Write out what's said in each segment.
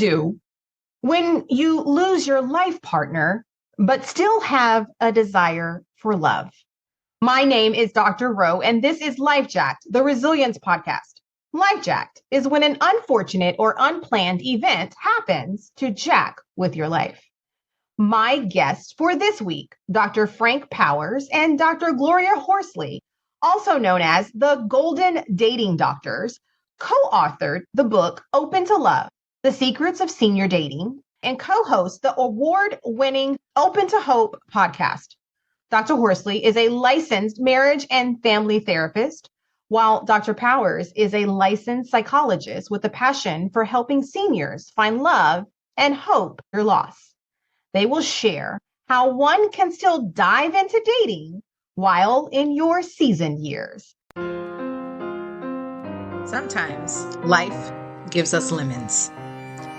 do when you lose your life partner, but still have a desire for love? My name is Dr. Rowe, and this is Life Jacked, the Resilience Podcast. Life Jacked is when an unfortunate or unplanned event happens to jack with your life. My guests for this week, Dr. Frank Powers and Dr. Gloria Horsley, also known as the Golden Dating Doctors, co-authored the book Open to Love, The Secrets of Senior Dating, and co-host the award-winning Open to Hope podcast. Dr. Horsley is a licensed marriage and family therapist, while Dr. Powers is a licensed psychologist with a passion for helping seniors find love and hope their loss. They will share how one can still dive into dating while in your seasoned years. Sometimes life gives us lemons.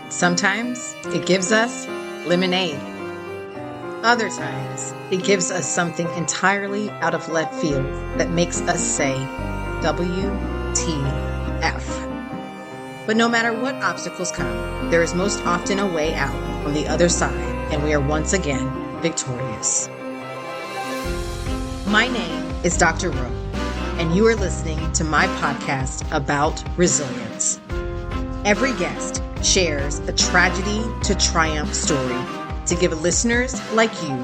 Sometimes it gives us lemonade. Other times it gives us something entirely out of left field that makes us say, WTF. But no matter what obstacles come, there is most often a way out on the other side, and we are once again victorious. My name is Dr. Rowe, and you are listening to my podcast about resilience. Every guest shares a tragedy to triumph story to give listeners like you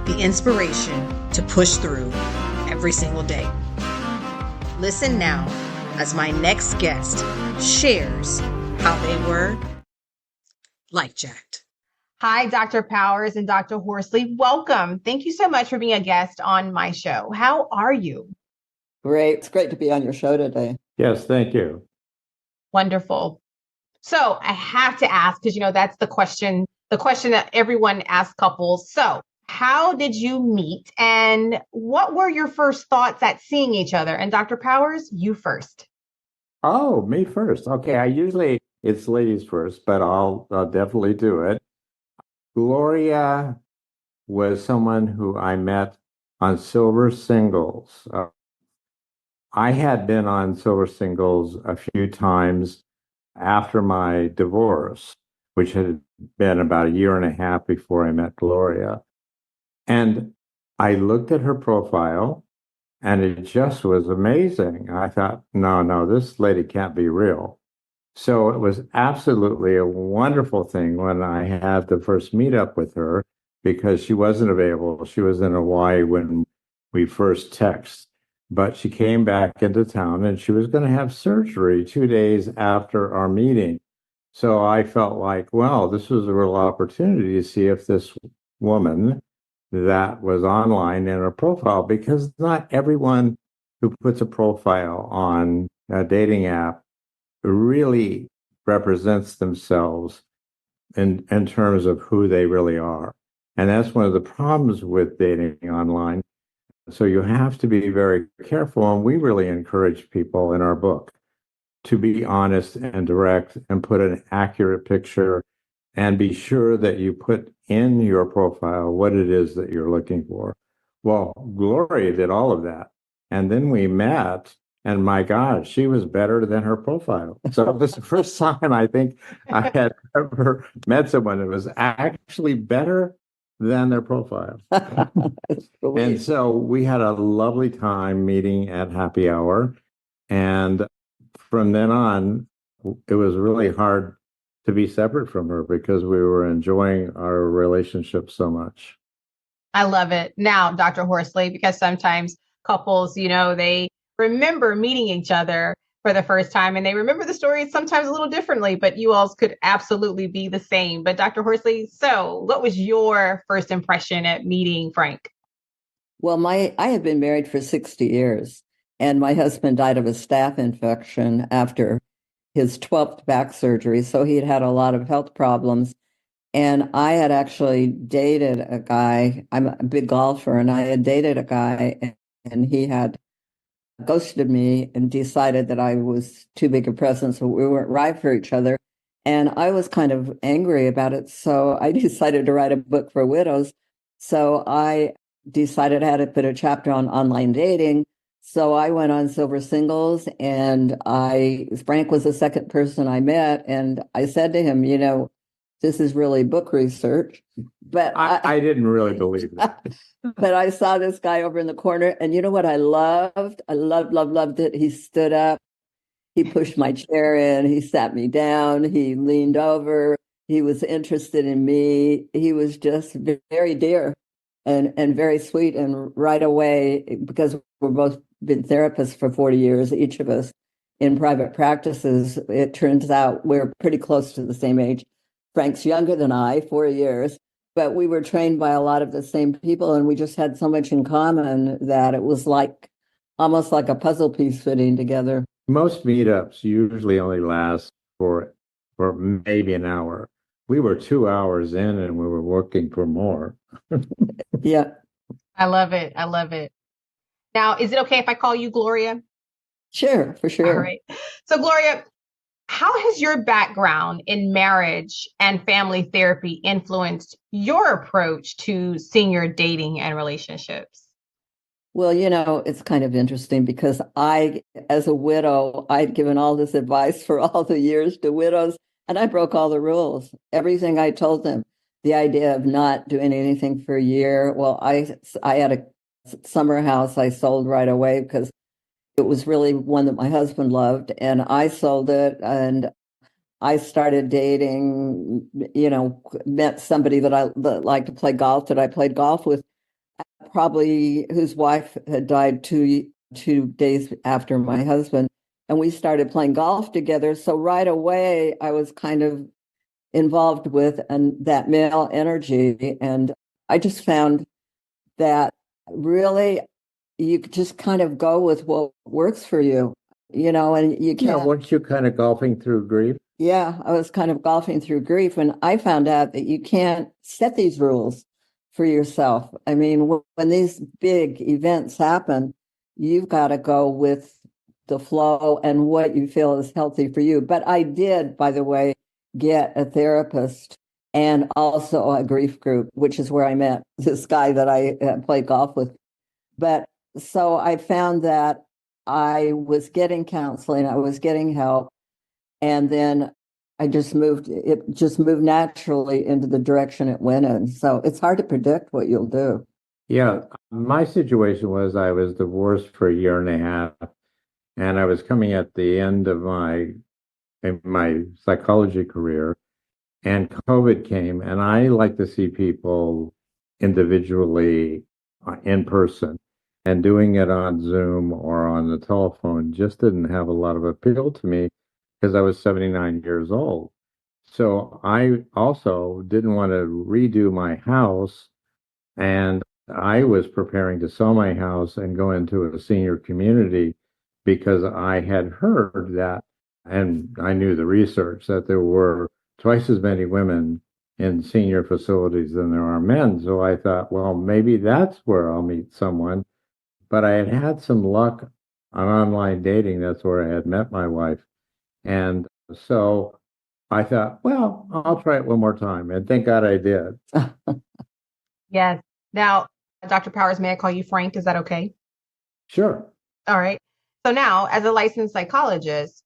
the inspiration to push through every single day. Listen now as my next guest shares how they were life jacked. Hi, Dr. Powers and Dr. Horsley. Welcome. Thank you so much for being a guest on my show. How are you? Great. It's great to be on your show today. Yes, thank you. Wonderful. So I have to ask, because that's the question that everyone asks couples. So how did you meet and what were your first thoughts at seeing each other? And Dr. Powers, you first. Oh, me first. Okay, it's ladies first, but I'll definitely do it. Gloria was someone who I met on Silver Singles. I had been on Silver Singles a few times after my divorce, which had been about a year and a half before I met Gloria. And I looked at her profile and it just was amazing. I thought, no, this lady can't be real. So it was absolutely a wonderful thing when I had the first meetup with her because she wasn't available. She was in Hawaii when we first texted, but she came back into town and she was going to have surgery 2 days after our meeting. So I felt like, well, this was a real opportunity to see if this woman that was online in her profile, because not everyone who puts a profile on a dating app really represents themselves in terms of who they really are. And that's one of the problems with dating online. So you have to be very careful. And we really encourage people in our book to be honest and direct and put an accurate picture and be sure that you put in your profile what it is that you're looking for. Well, Gloria did all of that. And then we met. And my gosh, she was better than her profile. So it was the first time I think I had ever met someone that was actually better than their profile. And so we had a lovely time meeting at happy hour. And from then on, it was really hard to be separate from her because we were enjoying our relationship so much. I love it. Now, Dr. Horsley, because sometimes couples, they remember meeting each other for the first time and they remember the story sometimes a little differently, but you all could absolutely be the same. But Dr. Horsley, so what was your first impression at meeting Frank? Well, I had been married for 60 years and my husband died of a staph infection after his 12th back surgery. So he had had a lot of health problems. And I had actually dated a guy. I'm a big golfer and I had dated a guy and he had ghosted me and decided that I was too big a presence, so we weren't right for each other. And I was kind of angry about it. So I decided to write a book for widows. So I decided I had to put a chapter on online dating. So I went on Silver Singles and Frank was the second person I met. And I said to him, this is really book research. But I didn't really believe that. But I saw this guy over in the corner, and you know what I loved? I loved it. He stood up, he pushed my chair in, he sat me down, he leaned over, he was interested in me. He was just very dear and very sweet. And right away, because we're both been therapists for 40 years, each of us in private practices, it turns out we're pretty close to the same age. Frank's younger than I, 4 years, but we were trained by a lot of the same people, and we just had so much in common that it was like almost like a puzzle piece fitting together. Most meetups usually only last for maybe an hour. We were 2 hours in and we were working for more. Yeah. I love it. I love it. Now, is it okay if I call you Gloria? Sure, for sure. All right. So, Gloria, how has your background in marriage and family therapy influenced your approach to senior dating and relationships? Well, it's kind of interesting because as a widow, I'd given all this advice for all the years to widows, and I broke all the rules. Everything I told them, the idea of not doing anything for a year. Well, I had a summer house I sold right away because it was really one that my husband loved, and I sold it, and I started dating, met somebody that liked to play golf, that I played golf with, probably whose wife had died two days after my husband. And we started playing golf together. So right away, I was kind of involved with that male energy. And I just found that really you just kind of go with what works for you, and you can't. Yeah, weren't you kind of golfing through grief? Yeah, I was kind of golfing through grief. And I found out that you can't set these rules for yourself. I mean, when these big events happen, you've got to go with the flow and what you feel is healthy for you. But I did, by the way, get a therapist and also a grief group, which is where I met this guy that I played golf with. But so I found that I was getting counseling, I was getting help, and then it just moved naturally into the direction it went in. So it's hard to predict what you'll do. Yeah, my situation was I was divorced for a year and a half, and I was coming at the end of my psychology career, and COVID came, and I like to see people individually in person, and doing it on Zoom or on the telephone just didn't have a lot of appeal to me because I was 79 years old. So I also didn't want to redo my house, and I was preparing to sell my house and go into a senior community because I had heard that, and I knew the research, that there were twice as many women in senior facilities than there are men. So I thought, well, maybe that's where I'll meet someone. But I had had some luck on online dating. That's where I had met my wife. And so I thought, well, I'll try it one more time. And thank God I did. Yes. Now, Dr. Powers, may I call you Frank? Is that okay? Sure. All right. So now, as a licensed psychologist,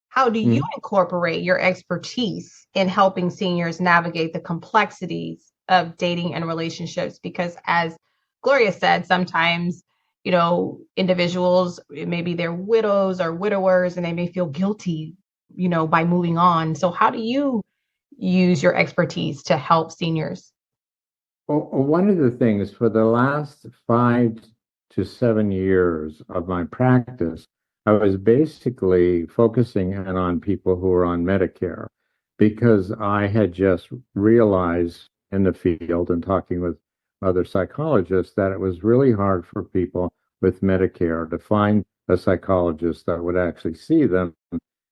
how do you incorporate your expertise in helping seniors navigate the complexities of dating and relationships? Because as Gloria said, sometimes, individuals, maybe they're widows or widowers, and they may feel guilty, by moving on. So how do you use your expertise to help seniors? Well, one of the things for the last 5 to 7 years of my practice, I was basically focusing in on people who were on Medicare because I had just realized in the field and talking with other psychologists that it was really hard for people with Medicare to find a psychologist that would actually see them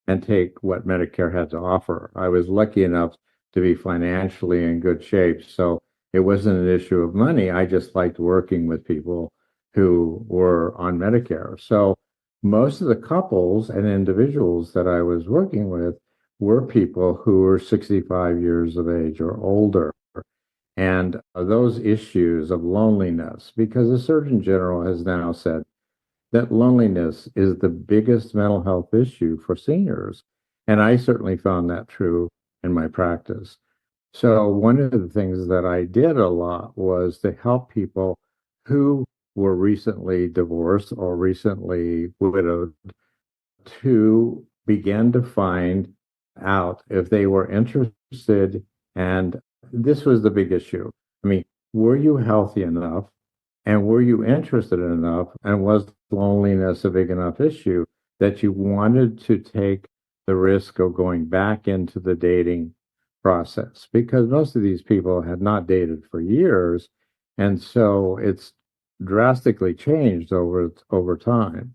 and take what Medicare had to offer. I was lucky enough to be financially in good shape, so it wasn't an issue of money. I just liked working with people who were on Medicare. So most of the couples and individuals that I was working with were people who were 65 years of age or older. And those issues of loneliness, because the Surgeon General has now said that loneliness is the biggest mental health issue for seniors. And I certainly found that true in my practice. So one of the things that I did a lot was to help people who were recently divorced or recently widowed to begin to find out if they were interested. And this was the big issue. I mean, were you healthy enough and were you interested enough? And was loneliness a big enough issue that you wanted to take the risk of going back into the dating process? Because most of these people had not dated for years. And so it's drastically changed over time.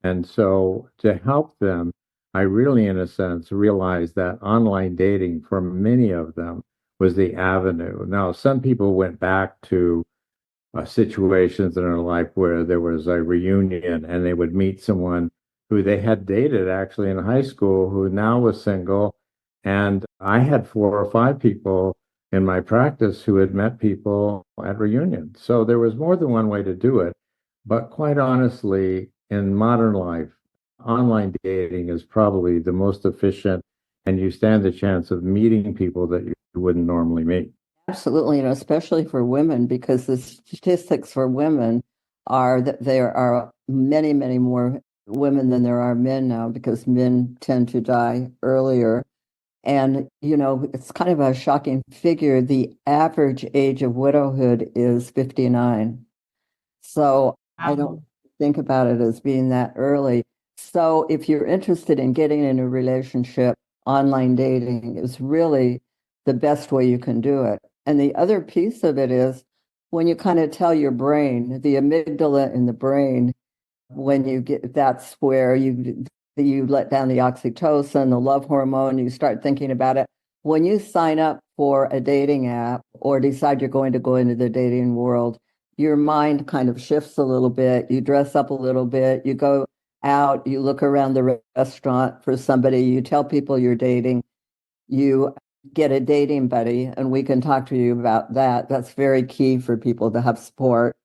And so to help them, I really, in a sense, realized that online dating for many of them was the avenue. Now, some people went back to situations in their life where there was a reunion and they would meet someone who they had dated actually in high school who now was single. And I had 4 or 5 people in my practice who had met people at reunions. So there was more than one way to do it. But quite honestly, in modern life, online dating is probably the most efficient, and you stand the chance of meeting people that you wouldn't normally meet. Absolutely, especially for women, because the statistics for women are that there are many, many more women than there are men now, because men tend to die earlier. And, it's kind of a shocking figure. The average age of widowhood is 59. So I don't think about it as being that early. So if you're interested in getting in a relationship, online dating is really the best way you can do it. And the other piece of it is when you kind of tell your brain, the amygdala in the brain, when you get, that's where you let down the oxytocin, the love hormone, you start thinking about it. When you sign up for a dating app or decide you're going to go into the dating world, your mind kind of shifts a little bit. You dress up a little bit, you go out, you look around the restaurant for somebody, you tell people you're dating, you get a dating buddy, and we can talk to you about that. That's very key for people to have support.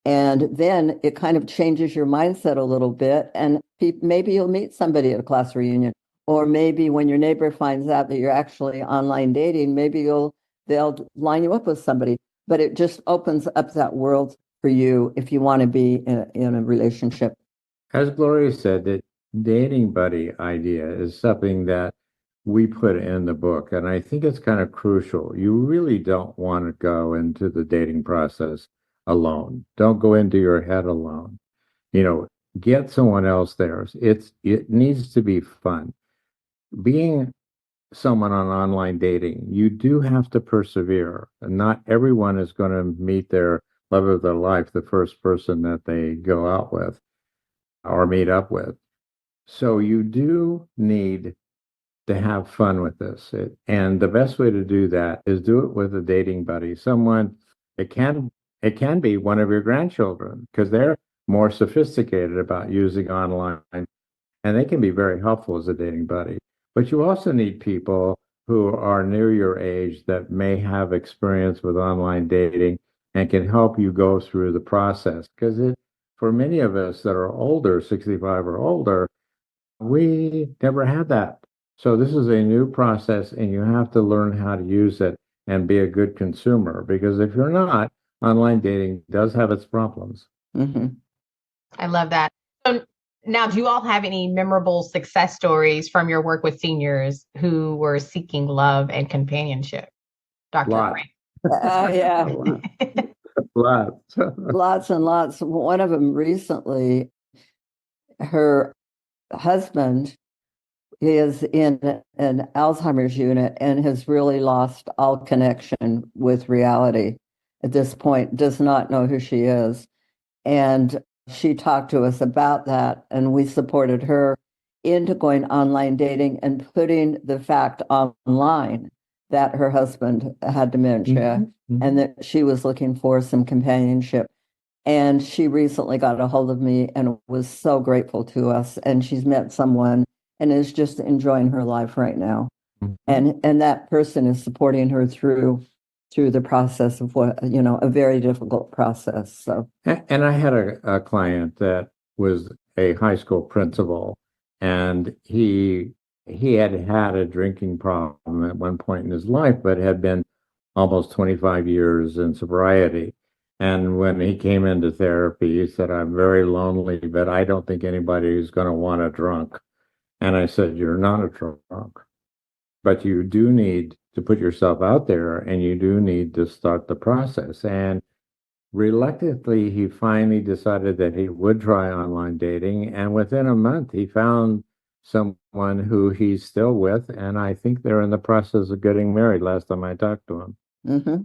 And then it kind of changes your mindset a little bit. And maybe you'll meet somebody at a class reunion, or maybe when your neighbor finds out that you're actually online dating, maybe they'll line you up with somebody. But it just opens up that world for you if you want to be in a relationship. As Gloria said, the dating buddy idea is something that we put in the book, and I think it's kind of crucial. You really don't want to go into the dating process alone. Don't go into your head alone. Get someone else there. It needs to be fun. Being someone on online dating, you do have to persevere. And not everyone is going to meet their love of their life, the first person that they go out with or meet up with. So you do need to have fun with this. And the best way to do that is do it with a dating buddy, someone. It can be one of your grandchildren, because they're more sophisticated about using online, and they can be very helpful as a dating buddy. But you also need people who are near your age that may have experience with online dating and can help you go through the process. Because for many of us that are older, 65 or older, we never had that. So this is a new process, and you have to learn how to use it and be a good consumer. Because if you're not, online dating does have its problems. Mm-hmm. I love that. So now, do you all have any memorable success stories from your work with seniors who were seeking love and companionship? Dr. Lots. Yeah. Lots. Lots and lots. One of them recently, her husband is in an Alzheimer's unit and has really lost all connection with reality at this point, does not know who she is. And she talked to us about that, and we supported her into going online dating and putting the fact online that her husband had dementia and that she was looking for some companionship. And she recently got a hold of me and was so grateful to us. And she's met someone and is just enjoying her life right now. And that person is supporting her through the process of a very difficult process. So, and I had a client that was a high school principal, and he he had had a drinking problem at one point in his life, but had been almost 25 years in sobriety. And when he came into therapy, he said, I'm very lonely, but I don't think anybody is going to want a drunk. And I said, you're not a drunk, but you do need to put yourself out there and you do need to start the process. And reluctantly, he finally decided that he would try online dating. And within a month, he found someone who he's still with. And I think they're in the process of getting married last time I talked to him. Mm-hmm.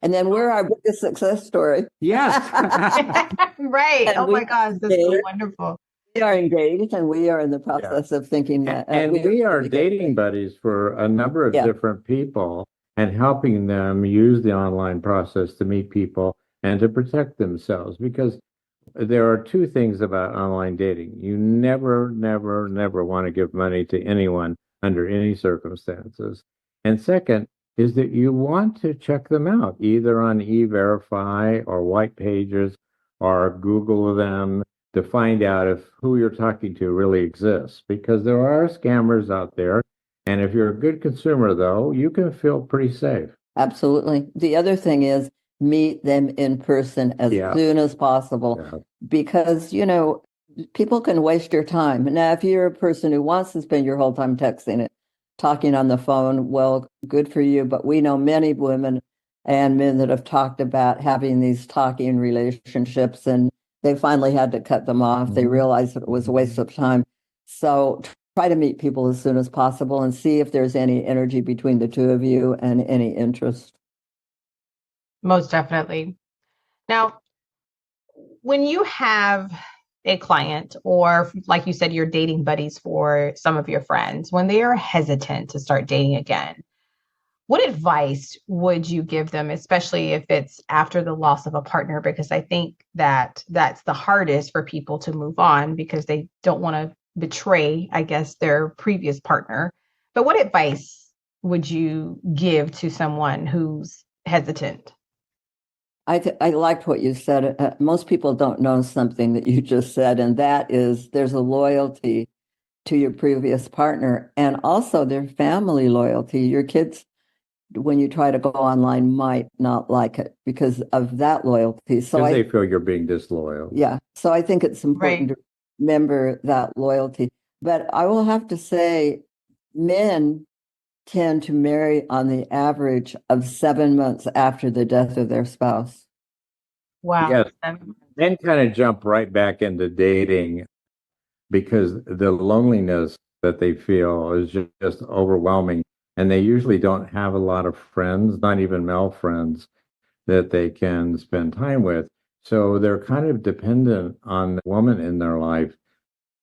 And then we're our biggest success story. Yes. Right. And Oh my gosh, that's so engaged. wonderful. We are engaged, and we are in the process of thinking that. And we are dating buddies for a number of different people and helping them use the online process to meet people and to protect themselves. Because there are two things about online dating. You never, never, never want to give money to anyone under any circumstances. And second is that you want to check them out, either on E-Verify or White Pages or Google them to find out if who you're talking to really exists. Because there are scammers out there. And if you're a good consumer, though, you can feel pretty safe. Absolutely. The other thing is meet them in person as soon as possible, because, people can waste your time. Now, if you're a person who wants to spend your whole time texting it, talking on the phone, well, good for you. But we know many women and men that have talked about having these talking relationships, and they finally had to cut them off. They realized that it was a waste of time. So try to meet people as soon as possible and see if there's any energy between the two of you and any interest. Most definitely. Now, when you have a client, or like you said, you're dating buddies for some of your friends, when they are hesitant to start dating again, what advice would you give them, especially if it's after the loss of a partner? Because I think that that's the hardest for people to move on, because they don't want to betray, I guess, their previous partner. But what advice would you give to someone who's hesitant? I liked what you said. Most people don't know something that you just said, and that is there's a loyalty to your previous partner, and also their family loyalty. Your kids, when you try to go online, might not like it because of that loyalty. So they feel you're being disloyal. Yeah. So I think it's important to remember that loyalty. But I will have to say, men tend to marry on the average of 7 months after the death of their spouse. Wow. Yes. Men kind of jump right back into dating because the loneliness that they feel is just overwhelming. And they usually don't have a lot of friends, not even male friends, that they can spend time with. So they're kind of dependent on the woman in their life.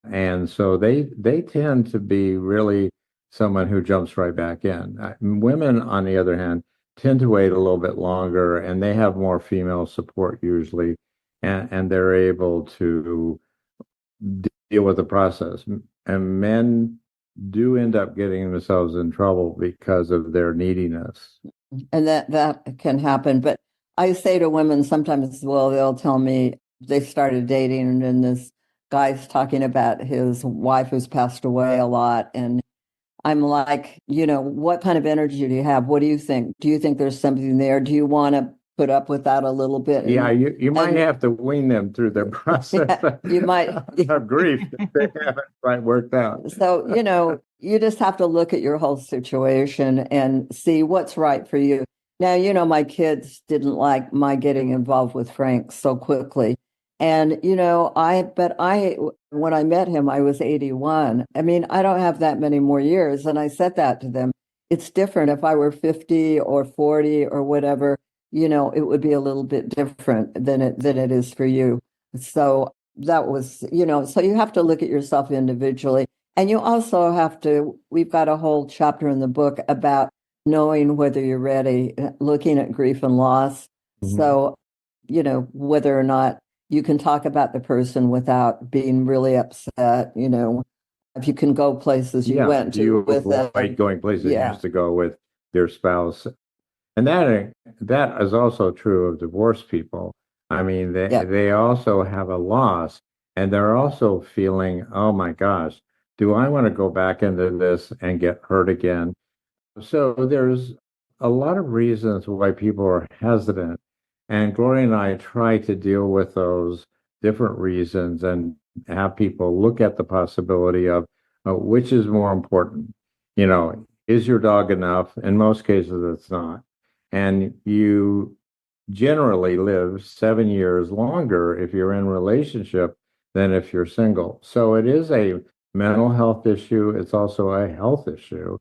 And so they tend to be really someone who jumps right back in. Women, on the other hand, tend to wait a little bit longer, and they have more female support usually, and they're able to deal with the process. And men do end up getting themselves in trouble because of their neediness. And that can happen. But I say to women sometimes, well, they'll tell me they started dating, and then this guy's talking about his wife who's passed away a lot. And I'm like, what kind of energy do you have? What do you think? Do you think there's something there? Do you want to put up with that a little bit? Yeah, you might have to wean them through their process. Yeah, you might of grief. They haven't quite worked out. So, you just have to look at your whole situation and see what's right for you. Now, my kids didn't like my getting involved with Frank so quickly. And, when I met him, I was 81. I mean, I don't have that many more years. And I said that to them. It's different. If I were 50 or 40 or whatever, it would be a little bit different than it is for you. So that was, so you have to look at yourself individually. And you also have to, we've got a whole chapter in the book about knowing whether you're ready, looking at grief and loss. Mm-hmm. So, whether or not you can talk about the person without being really upset, if you can go places you went to with them. Going places you used to go with their spouse. And that is also true of divorced people. I mean, they also have a loss, and they're also feeling, oh my gosh, do I want to go back into this and get hurt again? So there's a lot of reasons why people are hesitant. And Gloria and I try to deal with those different reasons and have people look at the possibility of which is more important. Is your dog enough? In most cases, it's not. And you generally live 7 years longer if you're in a relationship than if you're single. So it is a mental health issue. It's also a health issue.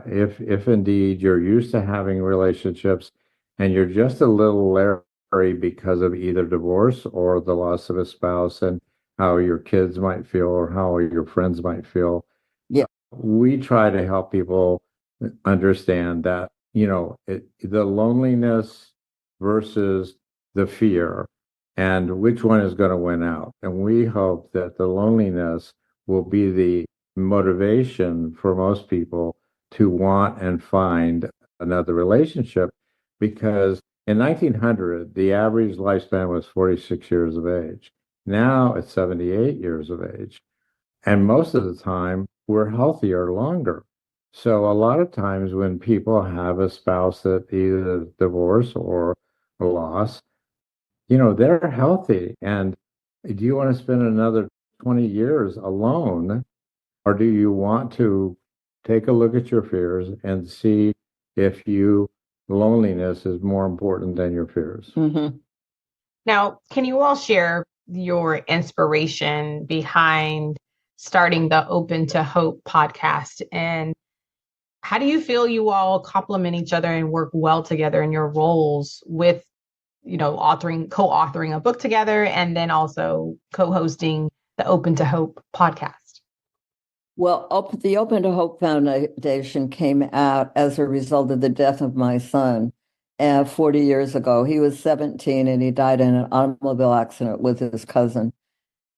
If indeed you're used to having relationships and you're just a little leery because of either divorce or the loss of a spouse and how your kids might feel or how your friends might feel, Yeah. we try to help people understand that, the loneliness versus the fear and which one is going to win out. And we hope that the loneliness will be the motivation for most people to want and find another relationship, because in 1900 the average lifespan was 46 years of age. Now it's 78 years of age, and most of the time we're healthier longer. So a lot of times when people have a spouse that either divorce or a loss, they're healthy. And do you want to spend another 20 years alone, or do you want to take a look at your fears and see if loneliness is more important than your fears? Mm-hmm. Now, can you all share your inspiration behind starting the Open to Hope podcast? And how do you feel you all complement each other and work well together in your roles with, co-authoring a book together and then also co-hosting the Open to Hope podcast? Well, the Open to Hope Foundation came out as a result of the death of my son 40 years ago. He was 17 and he died in an automobile accident with his cousin.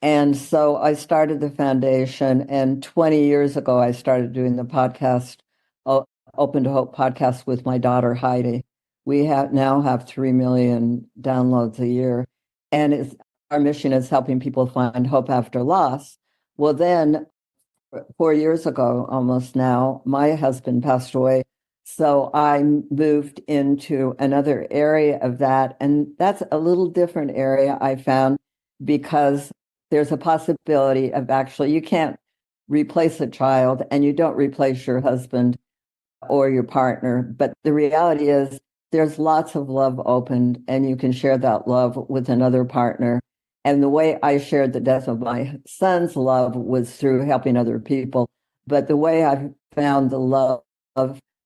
And so I started the foundation, and 20 years ago, I started doing the podcast, Open to Hope podcast with my daughter, Heidi. We now have 3 million downloads a year. And our mission is helping people find hope after loss. Well, then 4 years ago, almost now, my husband passed away. So I moved into another area of that. And that's a little different area I found, because there's a possibility of you can't replace a child and you don't replace your husband or your partner. But the reality is there's lots of love opened, and you can share that love with another partner. And the way I shared the death of my son's love was through helping other people. But the way I've found the love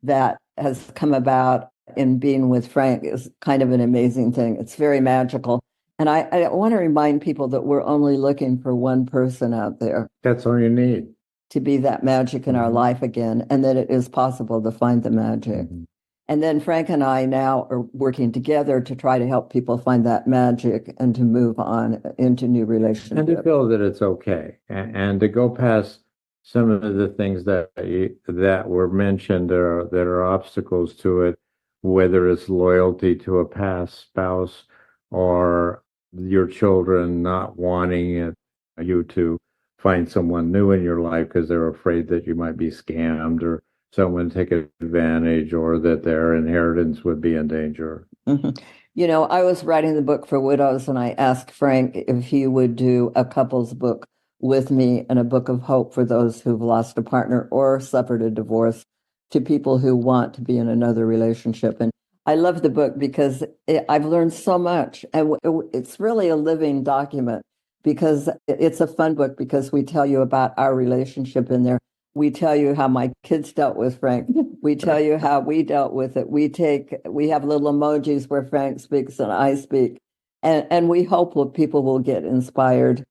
that has come about in being with Frank is kind of an amazing thing. It's very magical. And I want to remind people that we're only looking for one person out there. That's all you need. To be that magic in our life again, and that it is possible to find the magic. Mm-hmm. And then Frank and I now are working together to try to help people find that magic and to move on into new relationships. And to feel that it's okay, and to go past some of the things that were mentioned or that are obstacles to it, whether it's loyalty to a past spouse or your children not wanting you to find someone new in your life because they're afraid that you might be scammed or someone take advantage or that their inheritance would be in danger. Mm-hmm. I was writing the book for widows, and I asked Frank if he would do a couples book with me and a book of hope for those who've lost a partner or suffered a divorce, to people who want to be in another relationship. And I love the book because I've learned so much, and it's really a living document, because it's a fun book, because we tell you about our relationship in there. We tell you how my kids dealt with Frank. We tell you how we dealt with it. We have little emojis where Frank speaks and I speak. And we hope that people will get inspired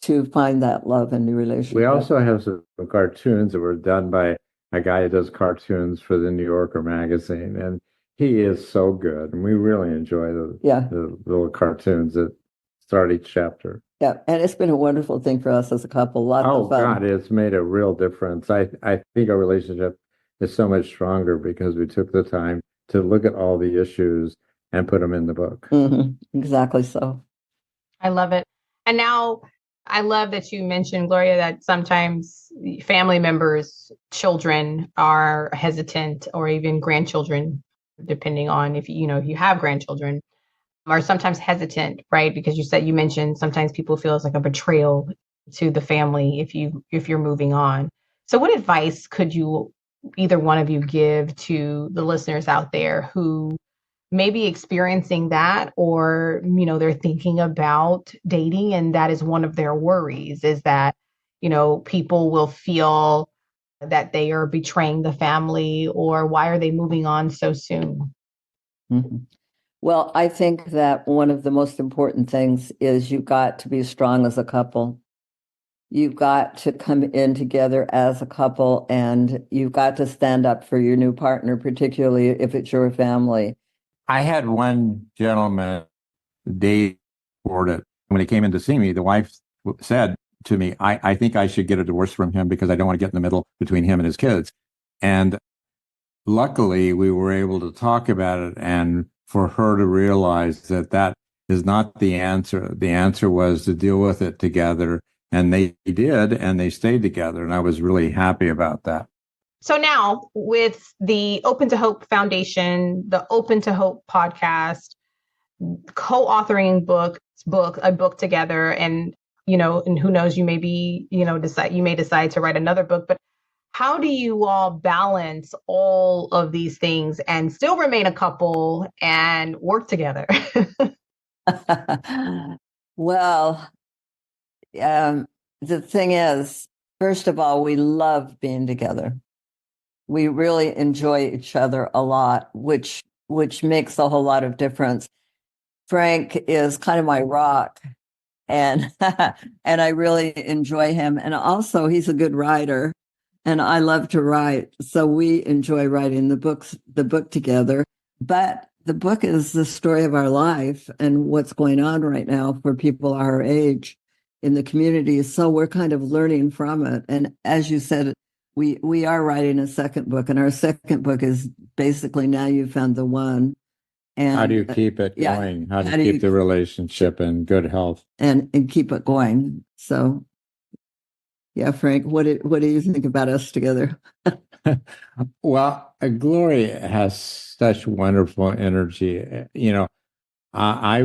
to find that love in new relationships. We also have some cartoons that were done by a guy who does cartoons for the New Yorker magazine. And he is so good. And we really enjoy the little cartoons that start each chapter. Yeah, and it's been a wonderful thing for us as a couple. Lots of fun. Oh, God, it's made a real difference. I think our relationship is so much stronger because we took the time to look at all the issues and put them in the book. Mm-hmm. Exactly so. I love it. And now I love that you mentioned, Gloria, that sometimes family members, children are hesitant, or even grandchildren, depending on if if you have grandchildren, are sometimes hesitant, right? Because you mentioned sometimes people feel it's like a betrayal to the family if you're moving on. So what advice could you either one of you give to the listeners out there who may be experiencing that, or they're thinking about dating and that is one of their worries, is that people will feel that they are betraying the family, or why are they moving on so soon? Mhm. Well, I think that one of the most important things is you've got to be strong as a couple. You've got to come in together as a couple, and you've got to stand up for your new partner, particularly if it's your family. I had one gentleman date for it. When he came in to see me, the wife said to me, I think I should get a divorce from him because I don't want to get in the middle between him and his kids. And luckily, we were able to talk about it, and for her to realize that that is not the answer. The answer was to deal with it together. And they did, and they stayed together. And I was really happy about that. So now, with the Open to Hope Foundation, the Open to Hope podcast, co-authoring a book together, and and who knows, you may be, you may decide to write another book, but how do you all balance all of these things and still remain a couple and work together? Well, the thing is, first of all, we love being together. We really enjoy each other a lot, which makes a whole lot of difference. Frank is kind of my rock, and and I really enjoy him. And also, he's a good writer, and I love to write. So we enjoy writing the book together. But the book is the story of our life and what's going on right now for people our age in the community. So we're kind of learning from it. And as you said, we are writing a second book, and our second book is basically Now You Found the One. And how do you keep it going? How do you keep the relationship in good health? And keep it going. So yeah, Frank, what do you think about us together? Well, Gloria has such wonderful energy. I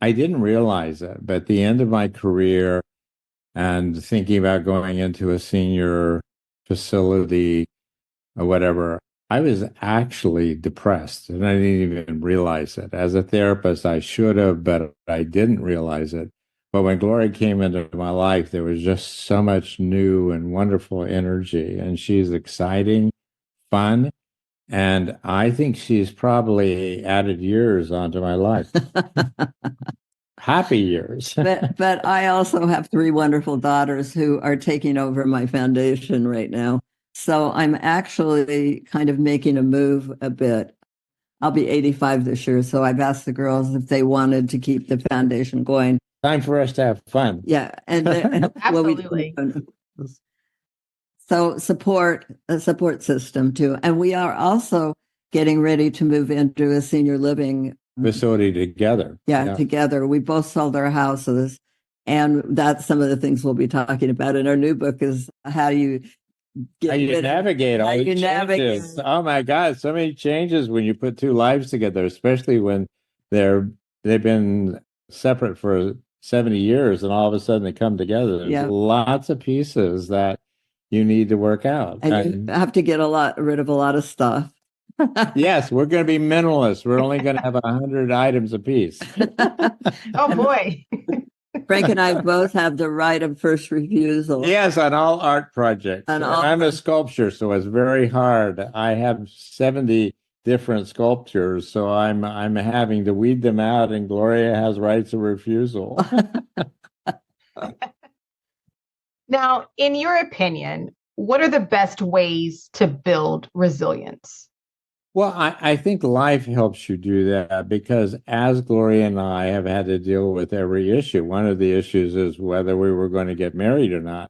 didn't realize it, but at the end of my career and thinking about going into a senior facility or whatever, I was actually depressed, and I didn't even realize it. As a therapist, I should have, but I didn't realize it. But when Gloria came into my life, there was just so much new and wonderful energy, and she's exciting, fun, and I think she's probably added years onto my life. Happy years. but I also have 3 wonderful daughters who are taking over my foundation right now. So I'm actually kind of making a move a bit. I'll be 85 this year, so I've asked the girls if they wanted to keep the foundation going. Time for us to have fun. Yeah, and absolutely. So a support system too, and we are also getting ready to move into a senior living facility together. Yeah, together. We both sold our houses, and that's some of the things we'll be talking about in our new book is how you navigate all the changes. Oh my God, so many changes when you put 2 lives together, especially when they've been separate for 70 years and all of a sudden they come together. There's lots of pieces that you need to work out. And you have to get rid of a lot of stuff. Yes, we're going to be minimalists. We're only going to have 100 items apiece. Oh boy. Frank and I both have the right of first refusal. Yes, on all art projects. I'm a sculptor, so it's very hard. I have 70 different sculptures, so I'm having to weed them out, and Gloria has rights of refusal. Now, in your opinion, what are the best ways to build resilience? Well, I think life helps you do that because as Gloria and I have had to deal with every issue, one of the issues is whether we were going to get married or not.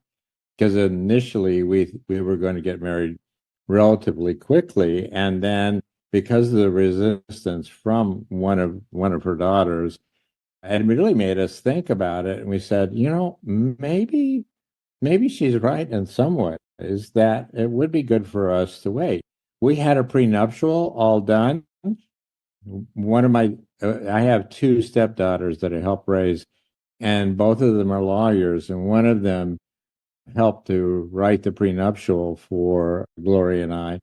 Because initially we were going to get married relatively quickly. And then because of the resistance from one of her daughters, And it really made us think about it. And we said, maybe she's right in some way, is that it would be good for us to wait. We had a prenuptial all done. I have two stepdaughters that I help raise, and both of them are lawyers, and one of them helped to write the prenuptial for Gloria and I.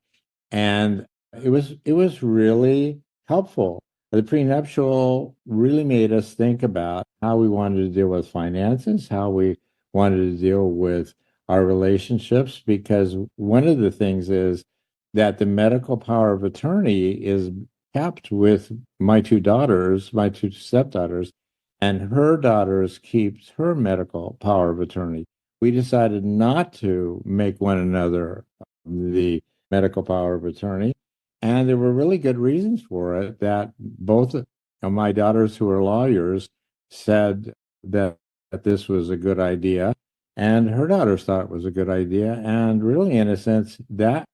And it was really helpful. The prenuptial really made us think about how we wanted to deal with finances, how we wanted to deal with our relationships, because one of the things is that the medical power of attorney is kept with my two daughters, my two stepdaughters, and her daughters keeps her medical power of attorney. We decided not to make one another the medical power of attorney. And there were really good reasons for it, that both of my daughters, who are lawyers, said that this was a good idea. And her daughters thought it was a good idea. And really, in a sense, that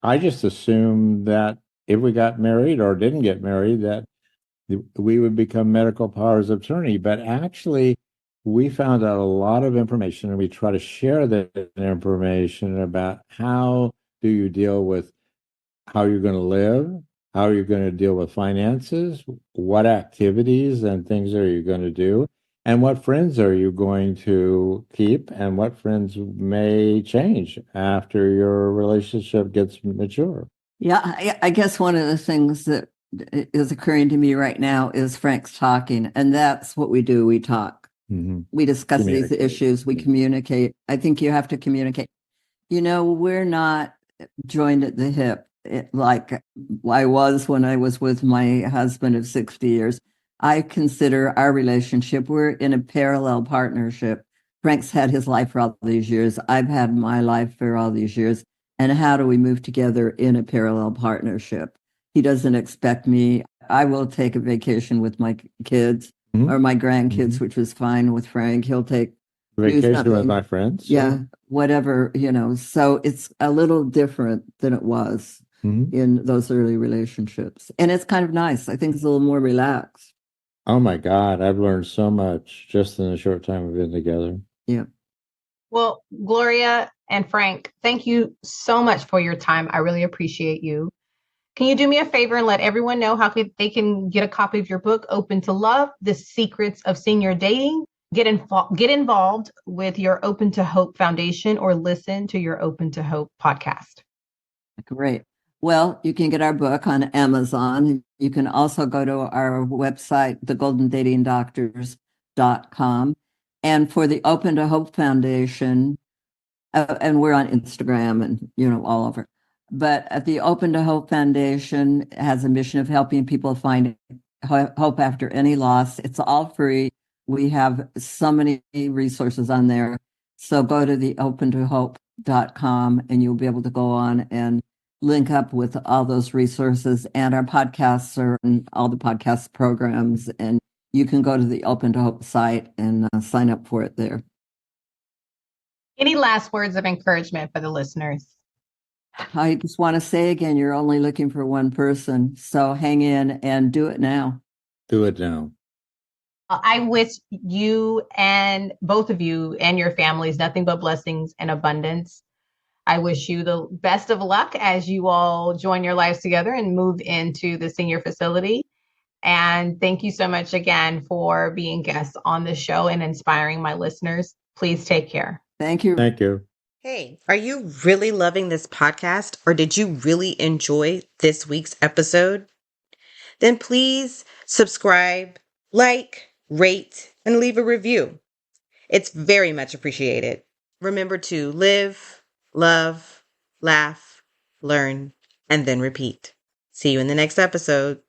I just assumed that if we got married or didn't get married, that we would become medical powers of attorney. But actually, we found out a lot of information, and we try to share that information about how do you deal with how you're going to live, how you're going to deal with finances, what activities and things are you going to do, and what friends are you going to keep, and what friends may change after your relationship gets mature. Yeah, I guess one of the things that is occurring to me right now is Frank's talking, and that's what we do. We talk. Mm-hmm. We discuss these issues. We communicate. I think you have to communicate. We're not joined at the hip like I was when I was with my husband of 60 years. I consider our relationship, we're in a parallel partnership. Frank's had his life for all these years. I've had my life for all these years. And how do we move together in a parallel partnership? He doesn't expect me. I will take a vacation with my kids or my grandkids, which was fine with Frank. He'll take vacation with my friends. Yeah, whatever, So it's a little different than it was in those early relationships. And it's kind of nice. I think it's a little more relaxed. Oh my God, I've learned so much just in the short time we've been together. Yeah. Well, Gloria and Frank, thank you so much for your time. I really appreciate you. Can you do me a favor and let everyone know how they can get a copy of your book, Open to Love, The Secrets of Senior Dating? Get involved with your Open to Hope Foundation or listen to your Open to Hope podcast. Great. Well, you can get our book on Amazon. You can also go to our website, thegoldendatingdoctors.com. And for the Open to Hope Foundation, and we're on Instagram and, all over. But at the Open to Hope Foundation has a mission of helping people find hope after any loss. It's all free. We have so many resources on there. So go to the opentohope.com and you'll be able to go on and link up with all those resources, and our podcasts are in all the podcast programs, and you can go to the Open to Hope site and sign up for it there. Any last words of encouragement for the listeners? I just want to say again, you're only looking for one person, so hang in and do it now. Do it now. I wish you and both of you and your families nothing but blessings and abundance. I wish you the best of luck as you all join your lives together and move into the senior facility. And thank you so much again for being guests on the show and inspiring my listeners. Please take care. Thank you. Thank you. Hey, are you really loving this podcast, or did you really enjoy this week's episode? Then please subscribe, like, rate, and leave a review. It's very much appreciated. Remember to live, love, laugh, learn, and then repeat. See you in the next episode.